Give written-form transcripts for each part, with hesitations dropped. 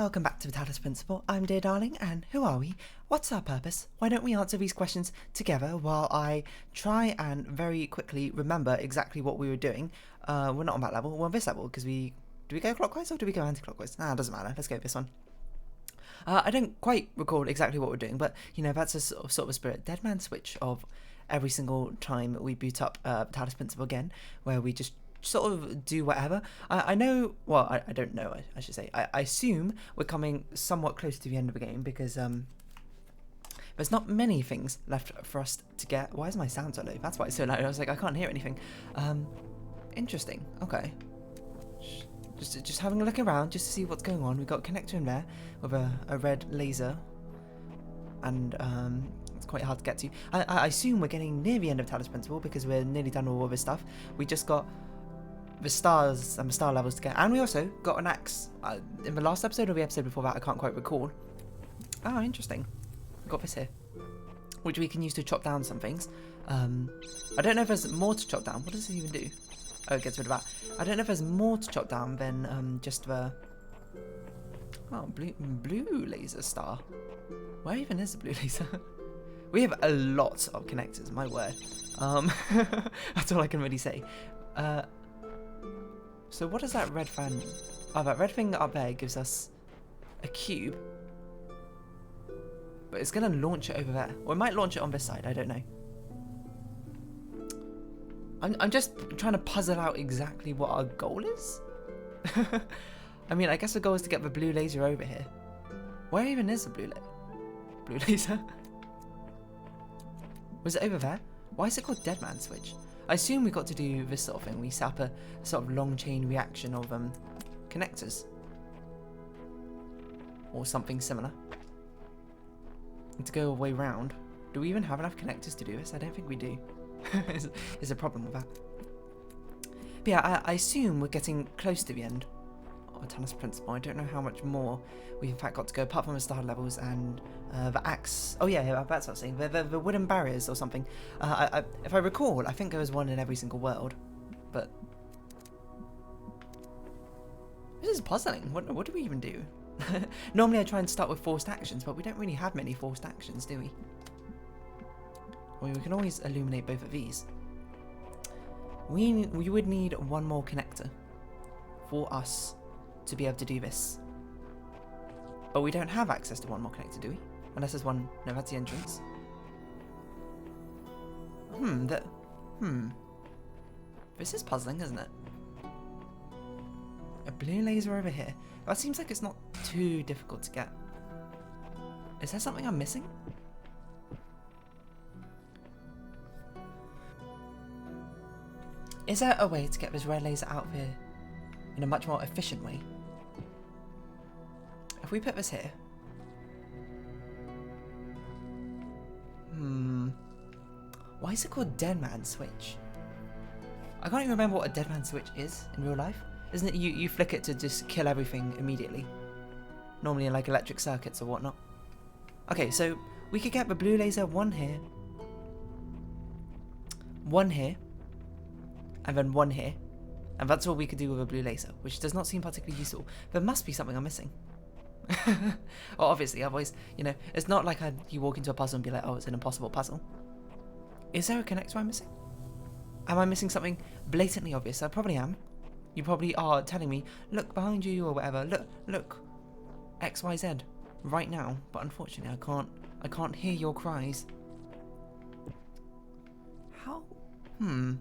welcome back to the Talos Principle. I'm Dear Darling, and who are we? What's our purpose? Why don't we answer these questions together while I try and very quickly remember exactly what we were doing. We're not on that level, we're on this level, because do we go clockwise or do we go anti-clockwise? It doesn't matter, let's go this one. I don't quite recall exactly what we're doing, but, you know, that's a sort of a spirit. Dead man switch of every single time we boot up Talos Principle again, where we just sort of do whatever. I know, well, I don't know, I should say. I assume we're coming somewhat close to the end of the game because there's not many things left for us to get. Why is my sound so low? That's why it's so loud. I was like, I can't hear anything. Interesting. Okay. Just having a look around just to see what's going on. We've got a connector in there with a red laser. And it's quite hard to get to. I assume we're getting near the end of Talos Principle because we're nearly done all of this stuff. We just got the stars and the star levels to get, and we also got an axe in the last episode or the episode before that, I can't quite recall. Oh, interesting. We've got this here, which we can use to chop down some things. I don't know if there's more to chop down. What does it even do? Oh, it gets rid of that. I don't know if there's more to chop down than just the blue laser star. Where even is the blue laser? We have a lot of connectors, my word. That's all I can really say. So what does that red fan... Oh, that red thing up there gives us a cube. But it's going to launch it over there. Or it might launch it on this side, I don't know. I'm just trying to puzzle out exactly what our goal is. I mean, I guess the goal is to get the blue laser over here. Where even is the blue laser? Was it over there? Why is it called Dead Man Switch? I assume we got to do this sort of thing. We set up a sort of long chain reaction of connectors. Or something similar. And to go a way round. Do we even have enough connectors to do this? I don't think we do. There's a problem with that. But yeah, I assume we're getting close to the end of Talos Principle. I don't know how much more we've in fact got to go apart from the star levels and the axe. Oh yeah, that's what I was saying. The wooden barriers or something. If I recall, I think there was one in every single world. But this is puzzling. What do we even do? Normally I try and start with forced actions, but we don't really have many forced actions, do we? I mean, we can always illuminate both of these. We would need one more connector for us to be able to do this. But we don't have access to one more connector, do we? Unless there's one... No, that's the entrance. This is puzzling, isn't it? A blue laser over here. That seems like it's not too difficult to get. Is there something I'm missing? Is there a way to get this red laser out of here in a much more efficient way? If we put this here... Why is it called Dead Man Switch? I can't even remember what a Dead Man Switch is in real life. Isn't it you flick it to just kill everything immediately? Normally in like electric circuits or whatnot. Okay, so we could get the blue laser, one here, and then one here. And that's all we could do with a blue laser, which does not seem particularly useful. There must be something I'm missing. Well, obviously, otherwise, you know, it's not like you walk into a puzzle and be like, oh, it's an impossible puzzle. Is there a connector I'm missing? Am I missing something blatantly obvious? I probably am. You probably are telling me, look behind you or whatever. Look, X, Y, Z, right now. But unfortunately, I can't hear your cries. How? Do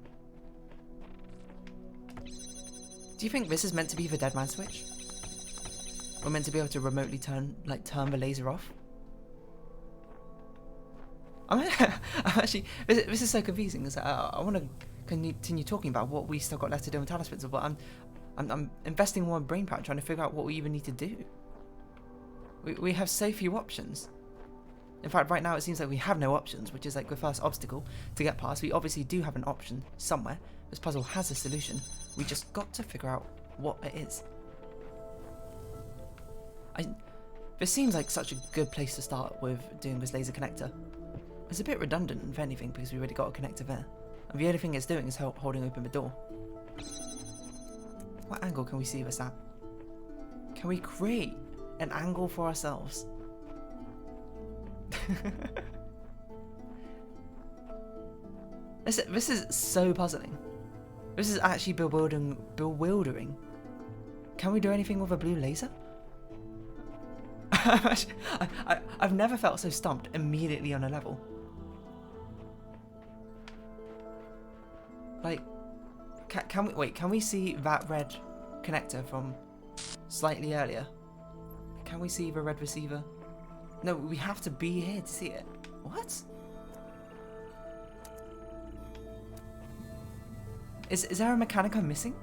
you think this is meant to be the Dead Man Switch? We're meant to be able to remotely turn the laser off? I'm actually, this is so confusing. Because I want to continue talking about what we still got left to do in Talos Principle, but I'm investing more brain power trying to figure out what we even need to do. We have so few options. In fact, right now it seems like we have no options, which is like the first obstacle to get past. We obviously do have an option somewhere. This puzzle has a solution. We just got to figure out what it is. This seems like such a good place to start with doing this laser connector. It's a bit redundant, if anything, because we already got a connector there. And the only thing it's doing is holding open the door. What angle can we see this at? Can we create an angle for ourselves. This is so puzzling. This is actually bewildering. Can we do anything with a blue laser? I've never felt so stumped immediately on a level. Like, can we see that red connector from slightly earlier? Can we see the red receiver? No, we have to be here to see it. What? Is there a mechanic I'm missing?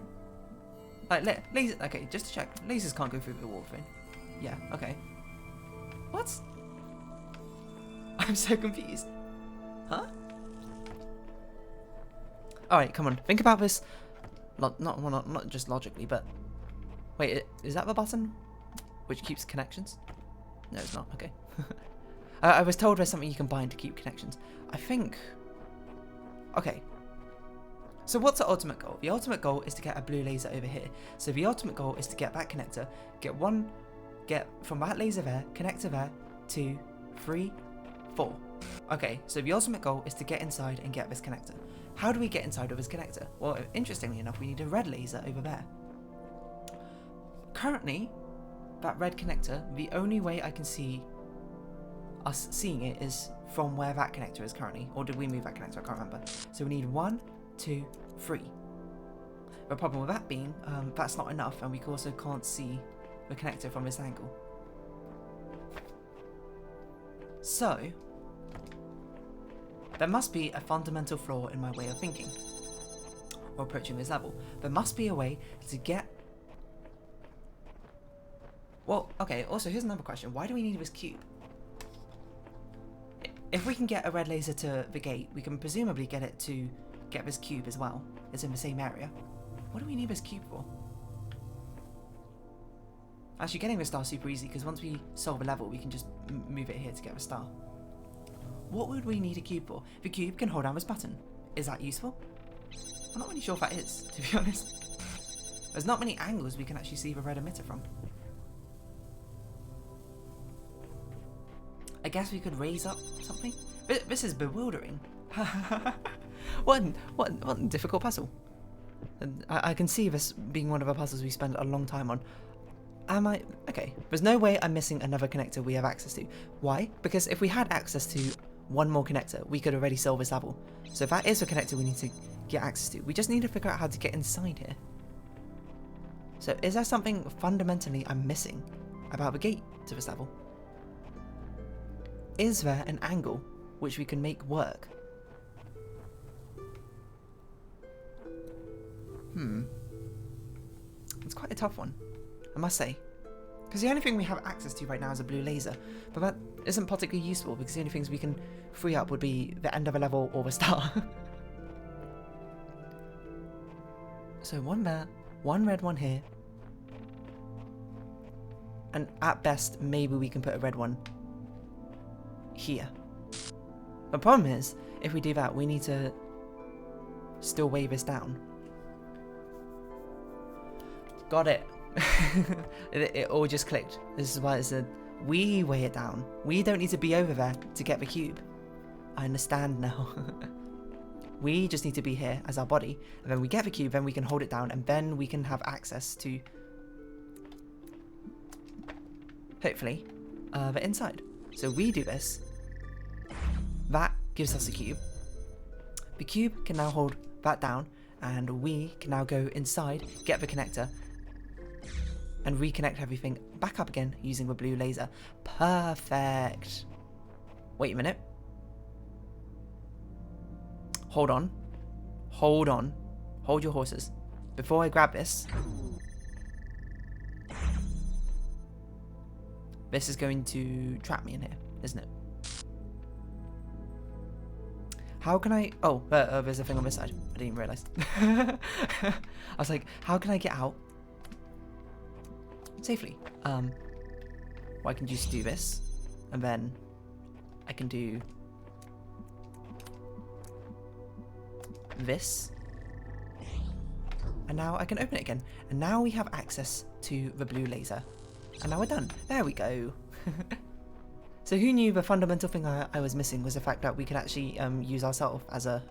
Like, laser. Okay, just to check. Lasers can't go through the wall thing. Yeah, okay. What? I'm so confused. Huh? Alright, come on. Think about this. Not just logically, but... Wait, is that the button? Which keeps connections? No, it's not. Okay. I was told there's something you can bind to keep connections. I think... Okay. So what's the ultimate goal? The ultimate goal is to get a blue laser over here. So the ultimate goal is to get that connector, get from that laser there, connector there, 2, 3, 4. Okay, so the ultimate goal is to get inside and get this connector. How do we get inside of this connector? Well, interestingly enough, we need a red laser over there. Currently, that red connector, the only way I can see us seeing it is from where that connector is currently. Or did we move that connector? I can't remember. So we need 1, 2, 3. The problem with that being, that's not enough, and we also can't see the connector from this angle. So, there must be a fundamental flaw in my way of thinking, or approaching this level. There must be a way to get... Well, okay, also here's another question. Why do we need this cube? If we can get a red laser to the gate, we can presumably get it to get this cube as well. It's in the same area. What do we need this cube for? Actually, getting the star is super easy, because once we solve a level, we can just move it here to get the star. What would we need a cube for? The cube can hold down this button. Is that useful? I'm not really sure if that is, to be honest. There's not many angles we can actually see the red emitter from. I guess we could raise up something? This is bewildering. What a difficult puzzle. And I can see this being one of the puzzles we spend a long time on. Okay, there's no way I'm missing another connector we have access to. Why? Because if we had access to one more connector, we could already solve this level. So if that is the connector we need to get access to, we just need to figure out how to get inside here. So is there something fundamentally I'm missing about the gate to this level? Is there an angle which we can make work? It's quite a tough one, I must say. Because the only thing we have access to right now is a blue laser, but that isn't particularly useful because the only things we can free up would be the end of a level or the star. So one there, one red one here, and at best maybe we can put a red one here. The problem is, if we do that, we need to still weigh this down. Got it. It all just clicked. This is why it said, we weigh it down. We don't need to be over there to get the cube. I understand now. We just need to be here as our body, and then we get the cube, then we can hold it down, and then we can have access to, hopefully, the inside. So we do this. That gives us a cube. The cube can now hold that down, and we can now go inside, get the connector, and reconnect everything back up again using the blue laser. Perfect. Wait a minute. Hold on. Hold on. Hold your horses. Before I grab this, this is going to trap me in here, isn't it? How can I... Oh, there's a thing on this side. I didn't even realise. I was like, how can I get out safely? Well, I can just do this, and then I can do this, and now I can open it again, and now we have access to the blue laser. And now we're done. There we go. So who knew the fundamental thing I was missing was the fact that we could actually use ourselves as a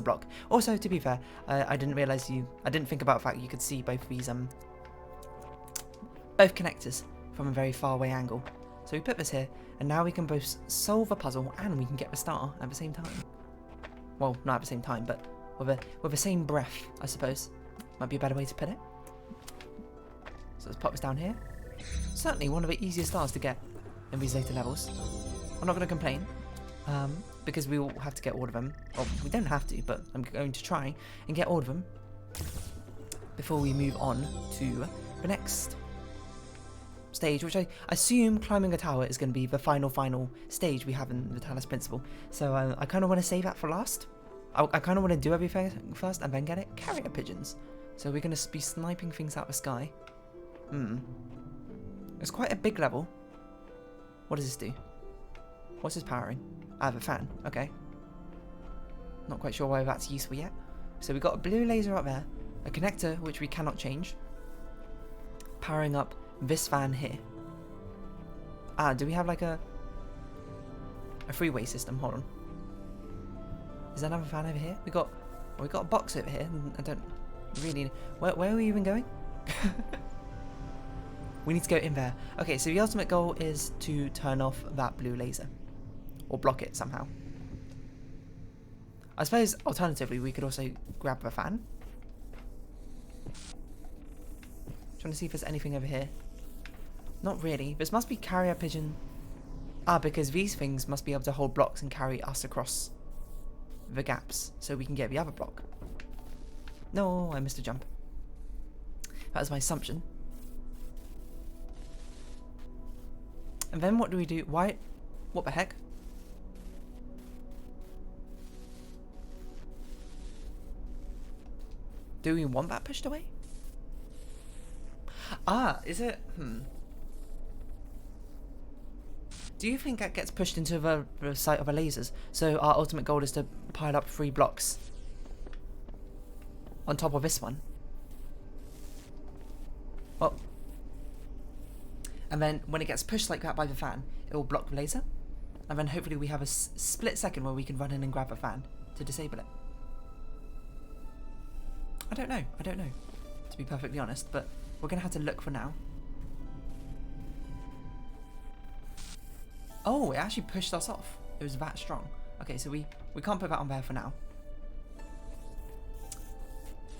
block. Also, to be fair, I didn't realise I didn't think about the fact you could see both of these both connectors from a very far away angle. So we put this here, and now we can both solve a puzzle and we can get the star at the same time. Well, not at the same time, but with the same breath, I suppose. Might be a better way to put it. So let's pop this down here. Certainly one of the easiest stars to get in these later levels. I'm not going to complain, because we will have to get all of them. Well, we don't have to, but I'm going to try and get all of them before we move on to the next stage, which I assume climbing a tower is going to be the final stage we have in the Talos Principle. So I kind of want to save that for last. I kind of want to do everything first and then get it. Carrier pigeons. So we're going to be sniping things out of the sky. It's quite a big level. What does this do? What's this powering? I have a fan. Okay. Not quite sure why that's useful yet. So we've got a blue laser up there, a connector which we cannot change, powering up this fan here. Do we have like a freeway system? Hold on. Is there another fan over here? We got a box over here. And I don't really. Where are we even going? We need to go in there. Okay, so the ultimate goal is to turn off that blue laser. Or block it somehow. I suppose, alternatively, we could also grab the fan. Trying to see if there's anything over here. Not really. This must be carrier pigeon. Because these things must be able to hold blocks and carry us across the gaps. So we can get the other block. No, I missed a jump. That was my assumption. And then what do we do? Why? What the heck? Do we want that pushed away? Is it? Do you think that gets pushed into the sight of the lasers? So our ultimate goal is to pile up 3 blocks on top of this one. Oh. And then when it gets pushed like that by the fan, it will block the laser. And then hopefully we have a split second where we can run in and grab the fan to disable it. I don't know, to be perfectly honest, but we're going to have to look for now. Oh, it actually pushed us off. It was that strong. Okay, so we can't put that on there for now.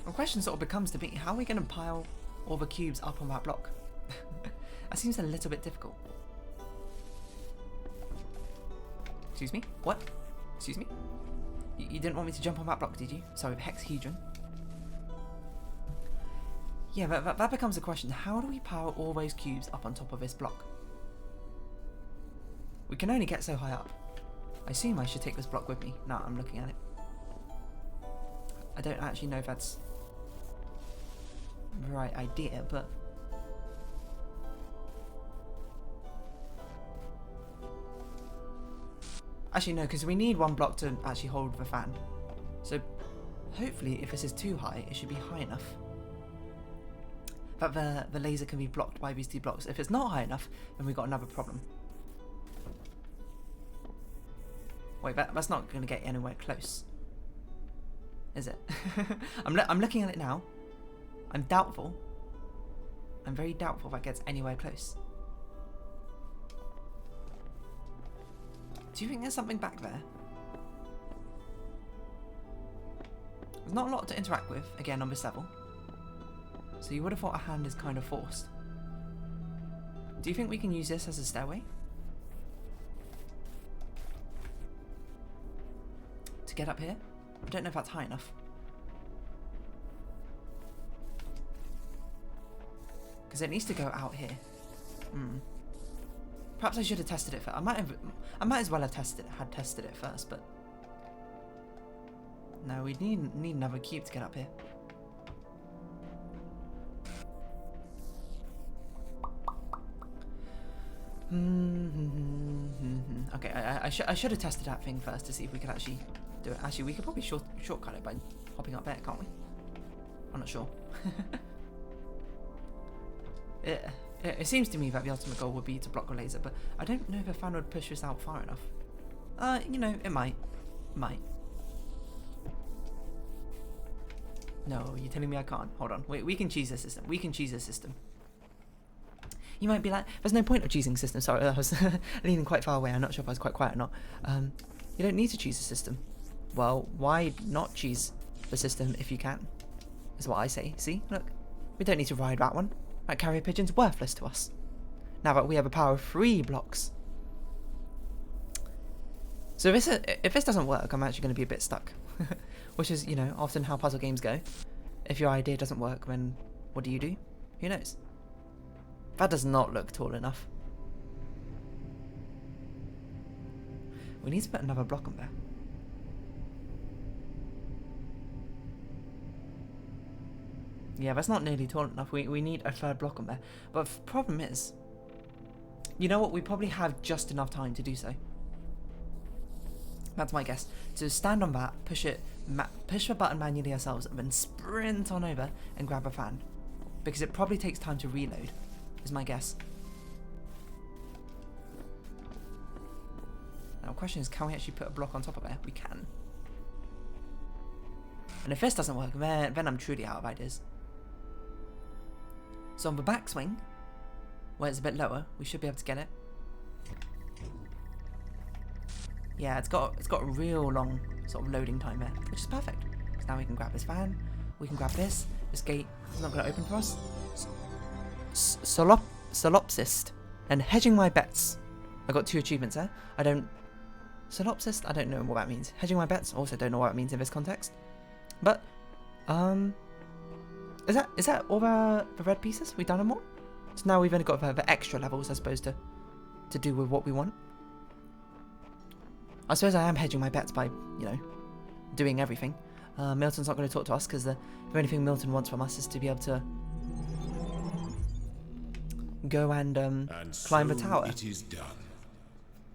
The question sort of becomes to be, how are we going to pile all the cubes up on that block? That seems a little bit difficult. Excuse me? What? Excuse me? You didn't want me to jump on that block, did you? Sorry, the hexahedron. Yeah, that becomes a question. How do we pile all those cubes up on top of this block? We can only get so high up. I assume I should take this block with me. Now I'm looking at it. I don't actually know if that's the right idea, but... Actually, no, because we need 1 block to actually hold the fan. So, hopefully, if this is too high, it should be high enough that the laser can be blocked by these 2 blocks. If it's not high enough, then we've got another problem. Wait, that's not going to get anywhere close, is it? I'm looking at it now. I'm doubtful. I'm very doubtful that gets anywhere close. Do you think there's something back there? There's not a lot to interact with, again, on this level. So you would have thought a hand is kind of forced. Do you think we can use this as a stairway? To get up here? I don't know if that's high enough. Because it needs to go out here. Perhaps I should have tested it first. I might as well have tested it first, but no, we need another cube to get up here. Okay, I should have tested that thing first to see if we could actually do it. Actually, we could probably shortcut it by hopping up there, can't we? I'm not sure. It seems to me that the ultimate goal would be to block a laser, but I don't know if a fan would push this out far enough. You know, it might. Might. No, you're telling me I can't. Hold on. Wait, we can choose a system. We can choose a system. You might be like, there's no point of choosing a system. Sorry, I was leaning quite far away. I'm not sure if I was quite quiet or not. You don't need to choose a system. Well, why not choose the system if you can? Is what I say. See? Look. We don't need to ride that one. That carrier pigeon's worthless to us. Now that we have a power of 3 blocks. So if this doesn't work, I'm actually going to be a bit stuck. Which is, you know, often how puzzle games go. If your idea doesn't work, then what do you do? Who knows? That does not look tall enough. We need to put another block on there. Yeah, that's not nearly tall enough. We need a 3rd block on there. But the problem is, you know what? We probably have just enough time to do so. That's my guess. To stand on that, push the button manually ourselves, and then sprint on over and grab a fan. Because it probably takes time to reload, is my guess. Now the question is, can we actually put a block on top of there? We can. And if this doesn't work, then I'm truly out of ideas. So on the backswing, where it's a bit lower, we should be able to get it. Yeah, it's got a real long sort of loading time there, which is perfect. So now we can grab this fan, we can grab this. This gate is not going to open for us. Solipsist and hedging my bets. I got 2 achievements there. Solipsist, I don't know what that means. Hedging my bets, also don't know what that means in this context. But, is that all the red pieces? We've done them all? So now we've only got the extra levels, I suppose, to do with what we want. I suppose I am hedging my bets by, you know, doing everything. Milton's not going to talk to us because the only thing Milton wants from us is to be able to go and climb the tower. It is done.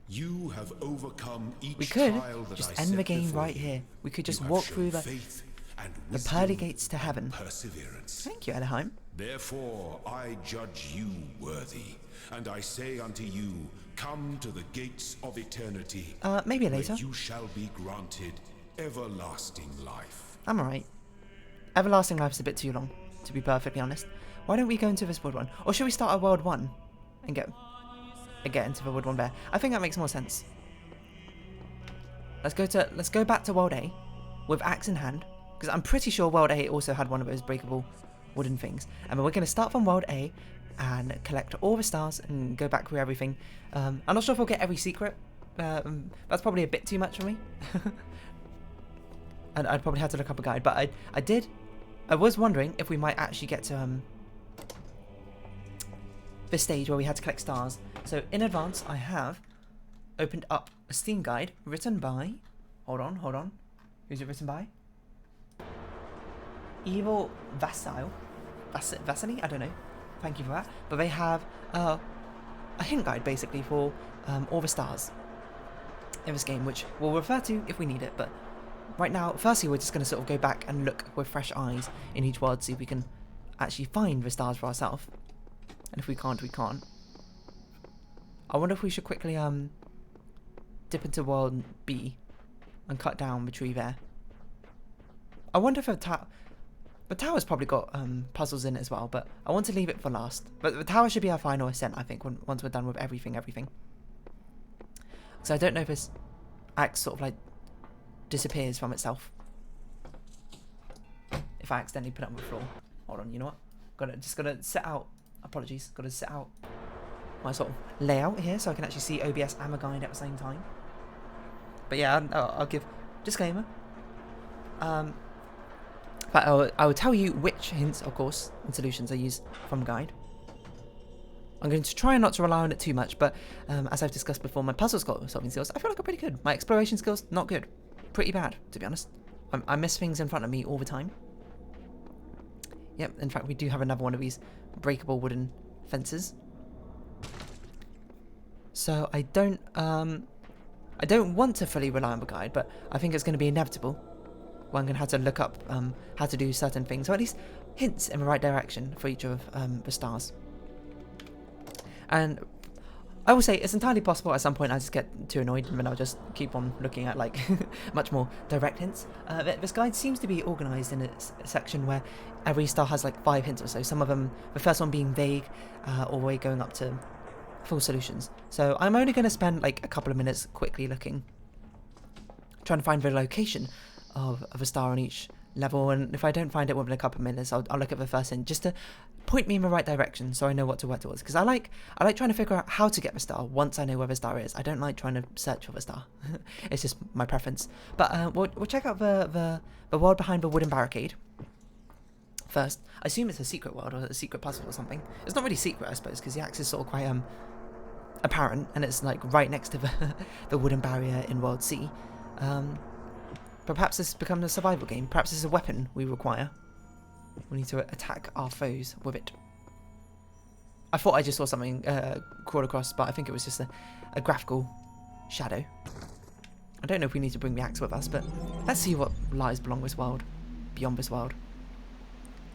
You have overcome each We could trial that just I end the set game before right you. here. We could just You have walk shown through the faith and pearly wisdom gates to heaven. and perseverance. Thank you, Anaheim. Therefore I judge you worthy, and I say unto you, come to the gates of eternity. Maybe later. Where you shall be granted everlasting life. I'm alright. Everlasting life's a bit too long, to be perfectly honest. Why don't we go into this wood one? Or should we start at world 1 and get into the wood one there? I think that makes more sense. Let's go back to world A with axe in hand, because I'm pretty sure world A also had one of those breakable wooden things. And then we're going to start from world A and collect all the stars and go back through everything. I'm not sure if we'll get every secret. That's probably a bit too much for me. And I'd probably have to look up a guide, but I was wondering if we might actually get to this stage where we had to collect stars. So in advance, I have opened up a Steam guide written by, hold on, who's it written by? Evil Vassili? I don't know. Thank you for that. But they have a hint guide basically for all the stars in this game, which we'll refer to if we need it. But right now, firstly, we're just going to sort of go back and look with fresh eyes in each world, see if we can actually find the stars for ourselves. And if we can't, we can't. I wonder if we should quickly dip into world B and cut down the tree there. I wonder if the tower's probably got puzzles in it as well, but I want to leave it for last. But the tower should be our final ascent, I think, once we're done with everything. So I don't know if this axe sort of like disappears from itself if I accidentally put it on the floor. Hold on, you know what? Just gotta set out. Apologies. Gotta set out my sort of layout here so I can actually see OBS and the guide at the same time. But yeah, I'll give disclaimer. But I will tell you which hints, of course, and solutions I use from the guide. I'm going to try not to rely on it too much, but as I've discussed before, my puzzle solving skills, I feel like are pretty good. My exploration skills, not good. Pretty bad, to be honest. I miss things in front of me all the time. Yep, in fact, we do have another one of these breakable wooden fences. So I don't want to fully rely on the guide, but I think it's going to be inevitable. Well, I'm going to have to look up how to do certain things, or at least hints in the right direction for each of the stars. And I will say it's entirely possible at some point I just get too annoyed and then I'll just keep on looking at like much more direct hints. This guide seems to be organised in a section where every star has like 5 hints or so. Some of them, the first one being vague, all the way going up to full solutions. So I'm only going to spend like a couple of minutes quickly looking, trying to find the location of a star on each level, and if I don't find it within a couple of minutes, I'll look at the first hint just to point me in the right direction so I know what to work towards, because I like trying to figure out how to get the star once I know where the star is. I don't like trying to search for the star. It's just my preference. But we'll check out the world behind the wooden barricade first. I assume it's a secret world or a secret puzzle or something. It's not really secret, I suppose, because the axe is sort of quite apparent, and it's like right next to the wooden barrier in World C. But perhaps this becomes a survival game. Perhaps this is a weapon we require. We need to attack our foes with it. I thought I just saw something crawl across, but I think it was just a graphical shadow. I don't know if we need to bring the axe with us, but let's see what lies beyond this world.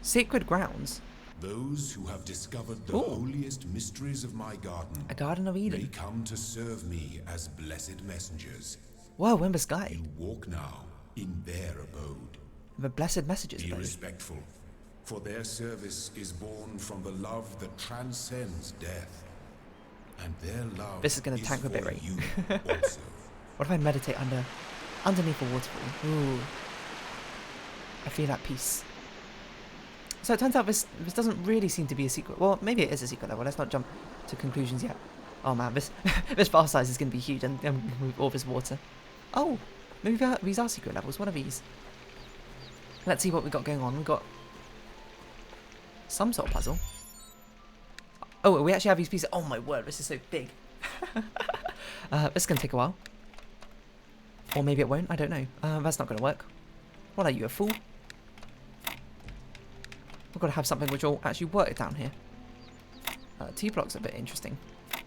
Sacred grounds. Those who have discovered the holiest mysteries of my garden, A garden of Eden. may come to serve me as blessed messengers. Whoa, in the sky. You walk now in their abode. The blessed messages, Be though. respectful, for their service is born from the love that transcends death. And their love This is going to tank a bit, for right? you also. What if I meditate underneath a waterfall? Ooh. I feel at peace. So it turns out this doesn't really seem to be a secret. Well, maybe it is a secret level. Let's not jump to conclusions yet. Oh man, this this file size is going to be huge, and with all this water. Oh, maybe these are secret levels. What are these? Let's see what we got going on. We got some sort of puzzle. Oh, we actually have these pieces. Oh my word, this is so big. This is going to take a while. Or maybe it won't. I don't know. That's not going to work. What are you, a fool? We've got to have something which will actually work down here. T-block's a bit interesting.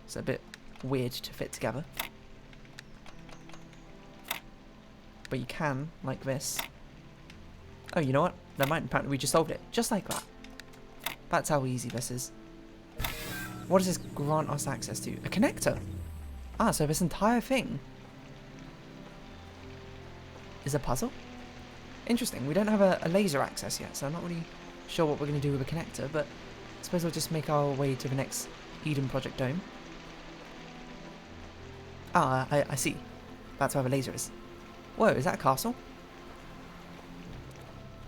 It's a bit weird to fit together. But you can, like this. Oh, you know what? Never mind. Apparently we just solved it. Just like that. That's how easy this is. What does this grant us access to? A connector. Ah, so this entire thing is a puzzle? Interesting. We don't have a laser access yet, so I'm not really sure what we're going to do with a connector, but I suppose we'll just make our way to the next Eden Project Dome. Ah, I see. That's where the laser is. Whoa, is that a castle?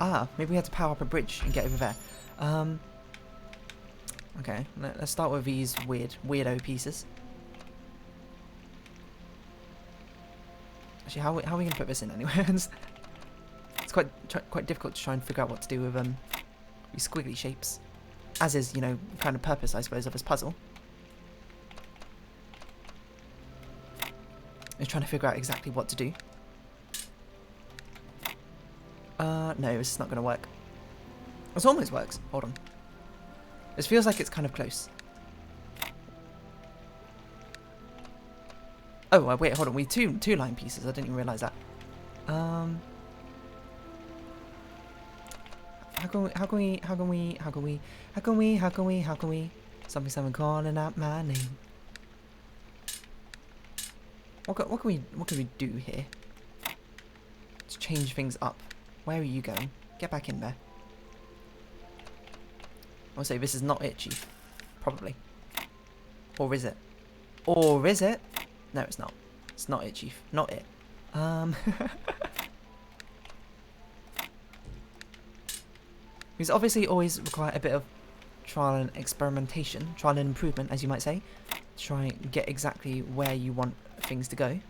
Ah, maybe we had to power up a bridge and get over there. Okay, let's start with these weirdo pieces. Actually, how are we going to put this in anyway? It's quite difficult to try and figure out what to do with these squiggly shapes. As is, you know, kind of purpose, I suppose, of this puzzle. Is trying to figure out exactly what to do. No, this is not going to work. This almost works. Hold on. This feels like it's kind of close. Oh, wait, hold on. We have two line pieces. I didn't even realise that. How can we? Something calling out my name. What can we do here to change things up? Where are you going? Get back in there. I'll say this is not it, Chief. Probably. Or is it? Or is it? No, it's not. It's not it, Chief. Not it. These obviously always require a bit of trial and experimentation, trial and improvement, as you might say, to try and get exactly where you want things to go.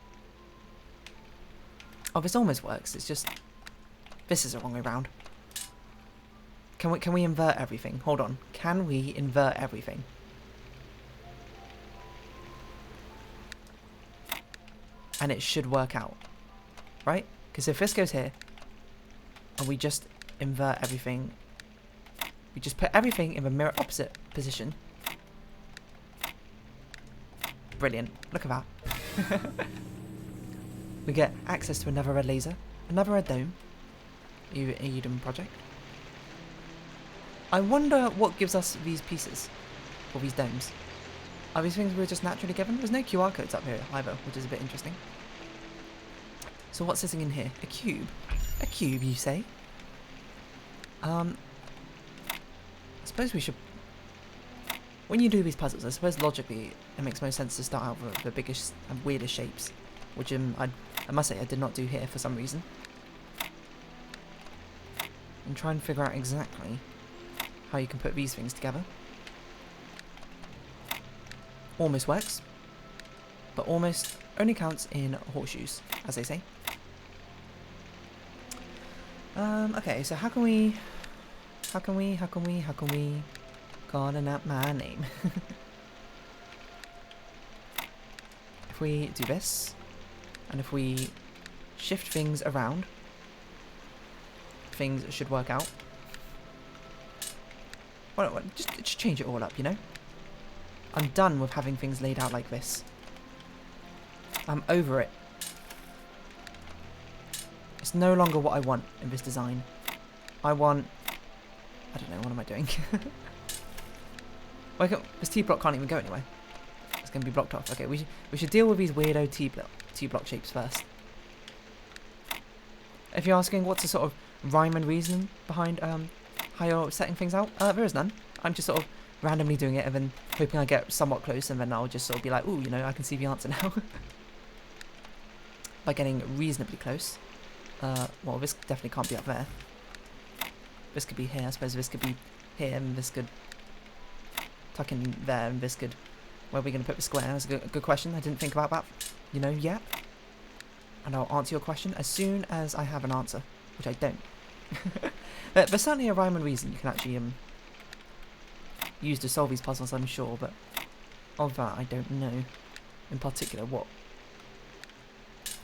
Oh, this almost works. It's just this is the wrong way round. Can we invert everything? Hold on. Can we invert everything? And it should work out, right? Because if this goes here, and we just invert everything, we just put everything in the mirror opposite position. Brilliant. Look at that. We get access to another red laser, another red dome. Eden Project. I wonder what gives us these pieces, or these domes. Are these things we were just naturally given? There's no QR codes up here either, which is a bit interesting. So what's sitting in here? A cube. A cube, you say? I suppose we should... When you do these puzzles, I suppose logically it makes most sense to start out with the biggest and weirdest shapes, which I must say I did not do here for some reason. And try and figure out exactly how you can put these things together. Almost works, but almost only counts in horseshoes, as they say. Okay, so how can we call out my name? If we do this, and if we shift things around, things should work out. Well, just change it all up, you know? I'm done with having things laid out like this. I'm over it. It's no longer what I want in this design. I don't know, what am I doing? This T-block can't even go anywhere. It's going to be blocked off. Okay, we should deal with these weirdo T-block shapes first. If you're asking what's the sort of rhyme and reason behind how you're setting things out, there is none. I'm just sort of randomly doing it and then hoping I get somewhat close, and then I'll just sort of be like, ooh, you know, I can see the answer now. By getting reasonably close. Well, this definitely can't be up there. This could be here, I suppose this could be here, and this could tuck in there, and this could... Where are we going to put the square? That's a good question. I didn't think about that, you know, yet. And I'll answer your question as soon as I have an answer, which I don't. There's certainly a rhyme and reason you can actually use to solve these puzzles, I'm sure, but of that I don't know in particular what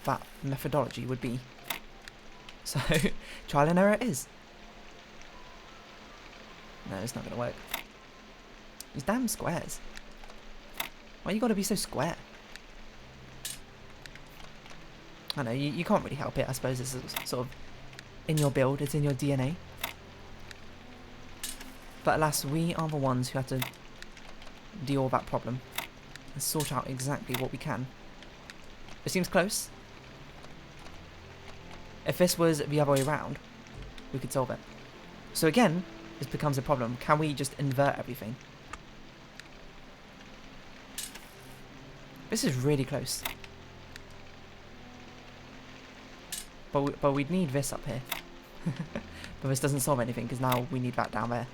that methodology would be. So, trial and error it is. No, it's not going to work. These damn squares. Why you got to be so square? I know, you can't really help it. I suppose it's sort of in your build, it's in your DNA. But alas, we are the ones who have to deal with that problem and sort out exactly what we can. It seems close. If this was the other way around, we could solve it. So again, this becomes a problem. Can we just invert everything? This is really close. But we'd need this up here. But this doesn't solve anything because now we need that down there.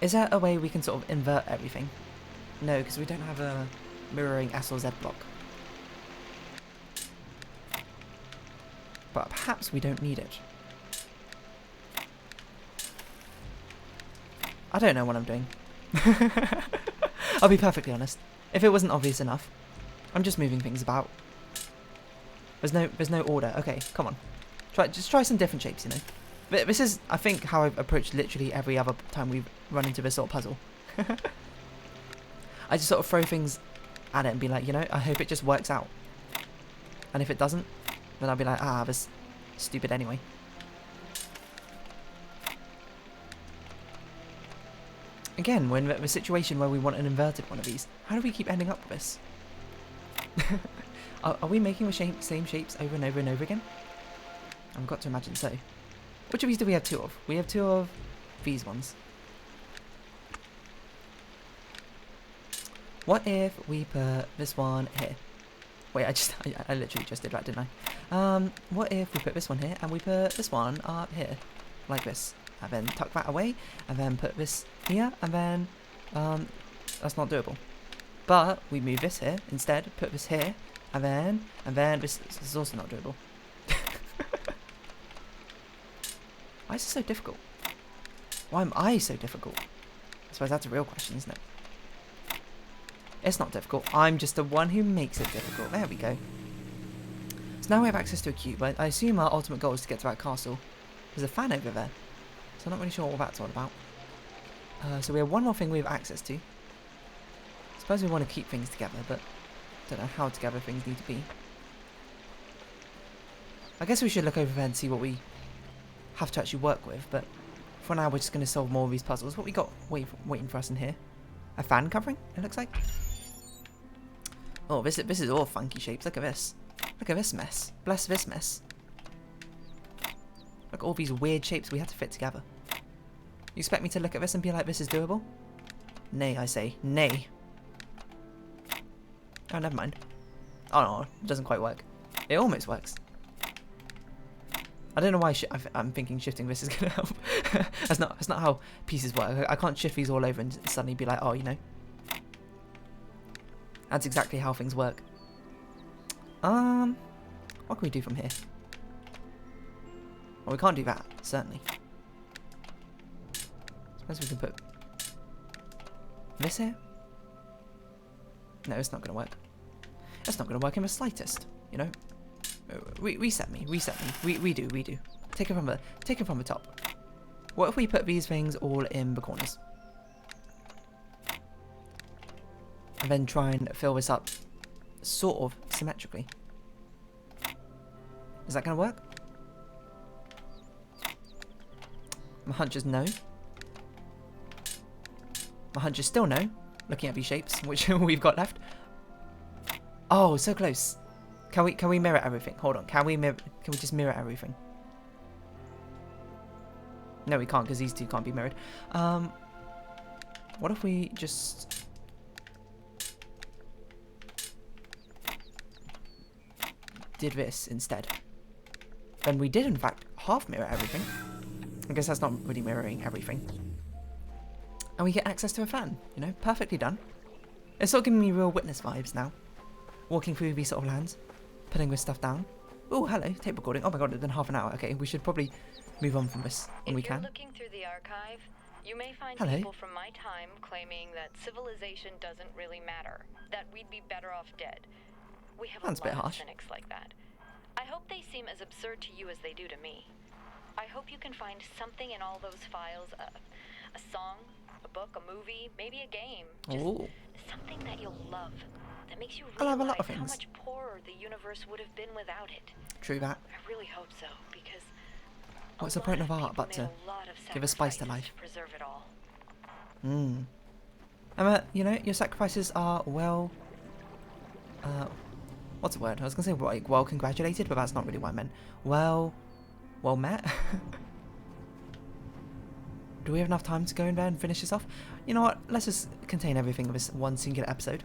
Is there a way we can sort of invert everything? No, because we don't have a mirroring S or Z block. But perhaps we don't need it. I don't know what I'm doing. I'll be perfectly honest. If it wasn't obvious enough, I'm just moving things about. There's no order. Okay, come on. Just try some different shapes, you know. But this is, I think, how I've approached literally every other time we've run into this sort of puzzle. I just sort of throw things at it and be like, you know, I hope it just works out. And if it doesn't, then I'll be like, ah, this is stupid anyway. Again, we're in the situation where we want an inverted one of these. How do we keep ending up with this? Are we making the same shapes over and over and over again? I've got to imagine so. Which of these do we have two of? We have two of these ones. What if we put this one here? Wait, I literally just did that, didn't I? What if we put this one here and we put this one up here? Like this. And then tuck that away, and then put this here, and then, that's not doable. But we move this here instead, put this here, and then this is also not doable. Why is it so difficult? Why am I so difficult? I suppose that's a real question, isn't it? It's not difficult. I'm just the one who makes it difficult. There we go. So now we have access to a cube. I assume our ultimate goal is to get to that castle. There's a fan over there. So I'm not really sure what that's all about. So we have one more thing we have access to. I suppose we want to keep things together, but I don't know how together things need to be. I guess we should look over there and see what we have to actually work with, but for now we're just going to solve more of these puzzles. What we got waiting for us in here? A fan covering, it looks like. Oh, this is all funky shapes. Look at this. Look at this mess. Bless this mess. Look at all these weird shapes we had to fit together. You expect me to look at this and be like, this is doable? Nay, I say. Nay. Oh, never mind. Oh, no, it doesn't quite work. It almost works. I don't know why I'm thinking shifting this is going to help. That's not how pieces work. I can't shift these all over and suddenly be like, oh, you know. That's exactly how things work. What can we do from here? Well, we can't do that, certainly. Suppose we can put this here. No, it's not going to work. It's not going to work in the slightest, you know. Reset me. We do. Take it from the top. What if we put these things all in the corners? And then try and fill this up sort of symmetrically. Is that going to work? My hunch is no. My hunch is still no. Looking at these shapes, which we've got left. Oh, so close. Can we mirror everything? Hold on. Can we just mirror everything? No, we can't because these two can't be mirrored. What if we just did this instead? Then we did in fact half mirror everything. I guess that's not really mirroring everything. And we get access to a fan, you know, perfectly done. It's sort of giving me real witness vibes now. Walking through these sort of lands, putting this stuff down. Oh, hello, tape recording. Oh my god, it's been half an hour. Okay, we should probably move on from this when we can. If you're looking through the archive, you may find Hello. people from my time claiming that civilization doesn't really matter, that we'd be better off dead. We have Sounds a a bit lot harsh. of cynics like that. I hope they seem as absurd to you as they do to me. I hope you can find something in all those files, a song, a book, a movie, maybe a game. Just Ooh. something that you'll love, that makes you I love a realize lot of how things. much poorer the universe would have been without it. True that. I really hope so, because What's the point of art but to give a spice to life? Preserve it all. Emma, you know, your sacrifices are well... what's the word? I was going to say, like, well congratulated, but that's not really what I meant. Well met? Do we have enough time to go in there and finish this off? You know what? Let's just contain everything of this one singular episode.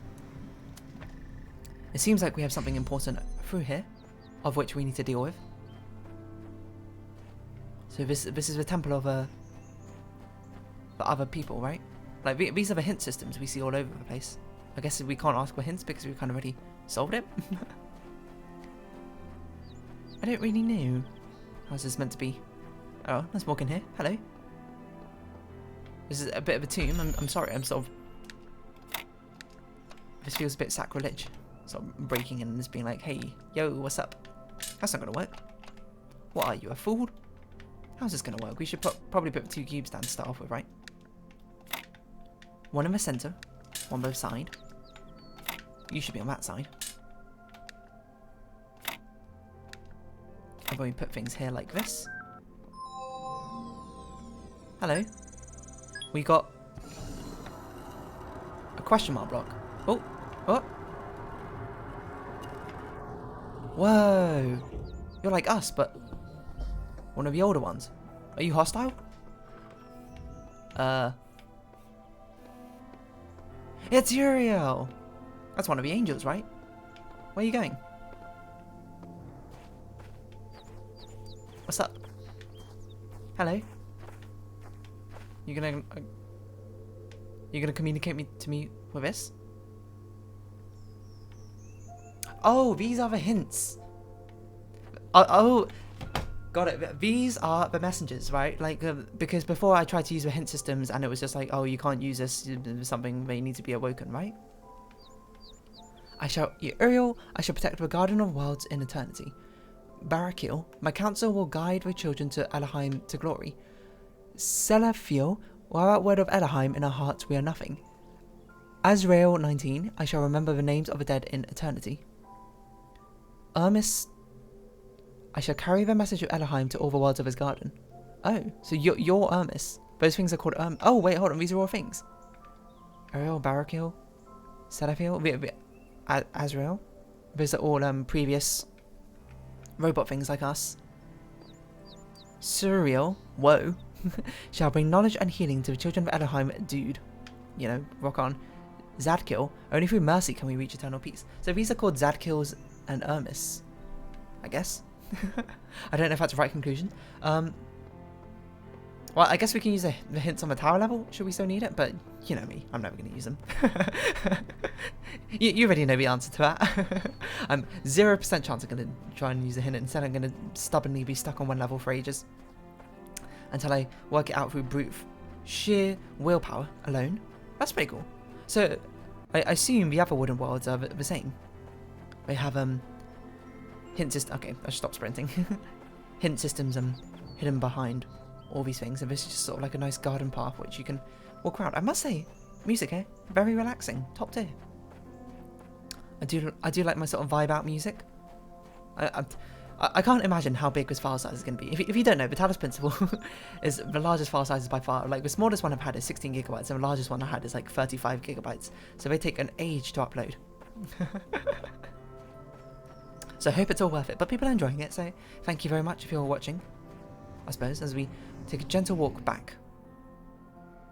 It seems like we have something important through here, of which we need to deal with. So this is the temple of the other people, right? Like these are the hint systems we see all over the place. I guess we can't ask for hints because we've kind of already solved it. I don't really know how this is meant to be. Oh, let's walk in here. Hello. This is a bit of a tomb. I'm sorry. I'm sort of... This feels a bit sacrilege. Sort of breaking in and just being like, hey, yo, what's up? That's not going to work. What are you, a fool? How's this going to work? We should probably put 2 cubes down to start off with, right? One in the center. One both side. You should be on that side. And then we put things here like this. Hello. We got a question mark block. Oh, what? Whoa. You're like us, but one of the older ones. Are you hostile? It's Uriel. That's one of the angels, right? Where are you going? What's up? Hello. You gonna communicate to me with this? Oh, these are the hints. Oh, got it. These are the messengers, right? Like, because before I tried to use the hint systems and it was just like, oh, you can't use this, something they need to be awoken, right? Uriel, I shall protect the Garden of Worlds in eternity. Barakil, my counsel will guide the children to Elohim to glory. Selafio, without word of Elohim in our hearts we are nothing. Azrael 19, I shall remember the names of the dead in eternity. Hermes, I shall carry the message of Elohim to all the worlds of his garden. Oh, so you're Hermes. Those things are called Oh, wait, hold on, these are all things. Ariel, Barakil, Sedafil, Azrael. Those are all previous robot things like us. Surreal, whoa, shall bring knowledge and healing to the children of Elohim, dude. You know, rock on. Zadkill, only through mercy can we reach eternal peace. So these are called Zadkills and Ermis, I guess. I don't know if that's the right conclusion. Well, I guess we can use the hints on the tower level, should we still need it, but you know me, I'm never going to use them. you already know the answer to that. I'm 0% chance I'm going to try and use a hint, instead I'm going to stubbornly be stuck on one level for ages. Until I work it out through brute sheer willpower alone. That's pretty cool. So, I assume the other wooden worlds are the same. They have, hint system, okay, I should stop sprinting. Hint systems, hidden behind all these things, and this is just sort of like a nice garden path which you can walk around. I must say, music here, very relaxing, top tier. I do like my sort of vibe out music. I can't imagine how big this file size is going to be. If you don't know, the Talos principle is the largest file sizes by far. Like the smallest one I've had is 16 gigabytes, and the largest one I had is like 35 gigabytes. So they take an age to upload. So I hope it's all worth it. But people are enjoying it, so thank you very much if you're watching. I suppose, as we take a gentle walk back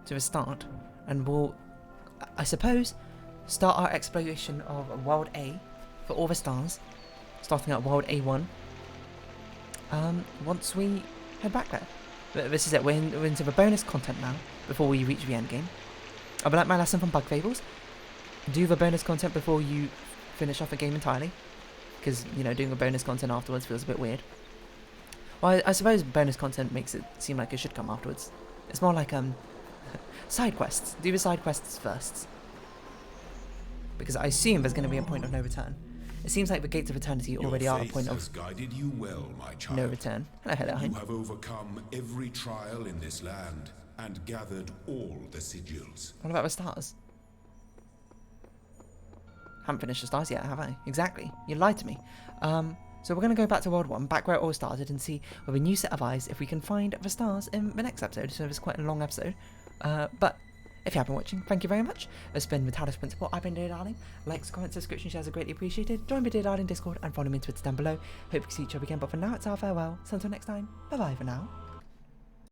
to the start, and we'll, I suppose, start our exploration of World A for all the stars, starting at World A1. Once we head back there. This is it, we're into the bonus content now, before we reach the end game. I'll be like my lesson from Bug Fables. Do the bonus content before you finish off a game entirely, because, you know, doing the bonus content afterwards feels a bit weird. Well, I suppose bonus content makes it seem like it should come afterwards. It's more like, side quests. Do the side quests first. Because I assume there's going to be a point of no return. It seems like the gates of eternity already are a point of guided you well, my child. no return. Hello. You have overcome every trial in this land and gathered all the sigils. What about the stars? Haven't finished the stars yet, have I? Exactly. You lied to me. So we're going to go back to World 1, back where it all started, and see with a new set of eyes if we can find the stars in the next episode. So it's quite a long episode. But if you have been watching, thank you very much. It's been the Talos Principle. I've been Dear Darling. Likes, comments, subscription, shares are greatly appreciated. Join the Dear Darling Discord and follow me on Twitter down below. Hope you see each other again, but for now it's our farewell. So until next time, bye bye for now.